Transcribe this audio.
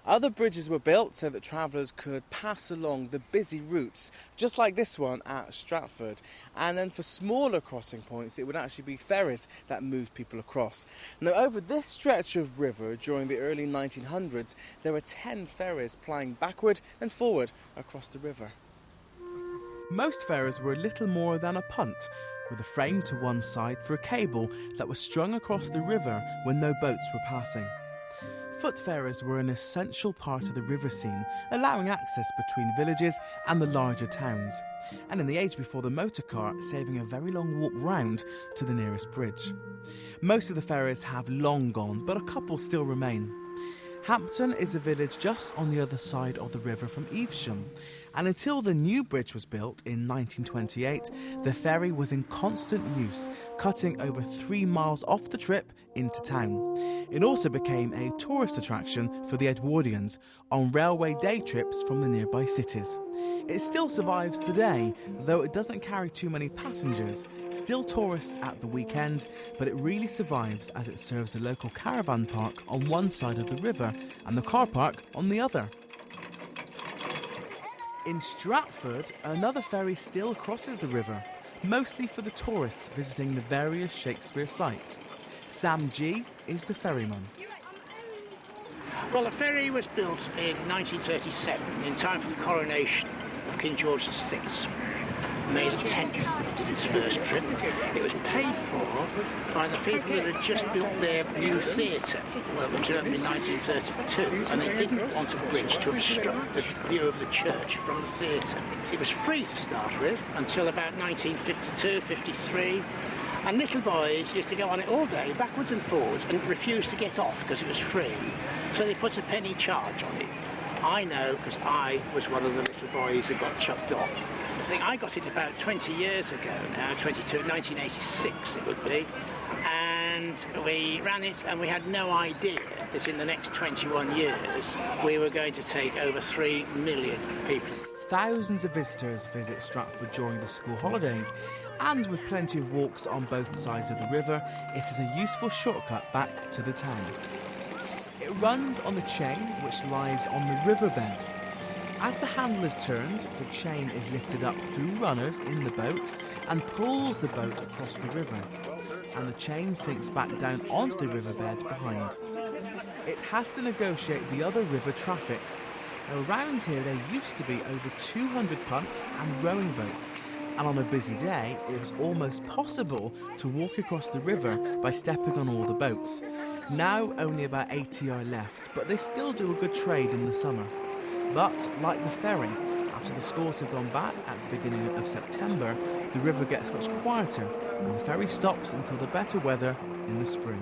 Other bridges were built so that travellers could pass along the busy routes, just like this one at Stratford. And then for smaller crossing points, it would actually be ferries that moved people across. Now, over this stretch of river during the early 1900s, there were 10 ferries plying backward and forward across the river. Most ferries were little more than a punt, with a frame to one side for a cable that was strung across the river when no boats were passing. Foot ferries were an essential part of the river scene, allowing access between villages and the larger towns, and in the age before the motor car, saving a very long walk round to the nearest bridge. Most of the ferries have long gone, but a couple still remain. Hampton is a village just on the other side of the river from Evesham, and until the new bridge was built in 1928, the ferry was in constant use, cutting over 3 miles off the trip into town. It also became a tourist attraction for the Edwardians on railway day trips from the nearby cities. It still survives today, though it doesn't carry too many passengers. Still tourists at the weekend, but it really survives as it serves a local caravan park on one side of the river and the car park on the other. In Stratford, another ferry still crosses the river, mostly for the tourists visiting the various Shakespeare sites. Sam G is the ferryman. Well, the ferry was built in 1937 in time for the coronation of King George VI. May the 10th did its first trip. It was paid for by the people that had just built their new theatre, which opened in 1932, and they didn't want a bridge to obstruct the view of the church from the theatre. It was free to start with until about 1952-53, and little boys used to go on it all day, backwards and forwards, and refused to get off because it was free. So they put a penny charge on it. I know because I was one of the little boys that got chucked off. I think I got it about 20 years ago now, 1986 it would be, and we ran it and we had no idea that in the next 21 years we were going to take over 3 million people. Thousands of visitors visit Stratford during the school holidays, and with plenty of walks on both sides of the river, it is a useful shortcut back to the town. It runs on the chain which lies on the riverbed. As the handle is turned, the chain is lifted up through runners in the boat and pulls the boat across the river, and the chain sinks back down onto the riverbed behind. It has to negotiate the other river traffic. Around here there used to be over 200 punts and rowing boats, and on a busy day it was almost possible to walk across the river by stepping on all the boats. Now only about 80 are left, but they still do a good trade in the summer. But, like the ferry, after the schools have gone back at the beginning of September, the river gets much quieter and the ferry stops until the better weather in the spring.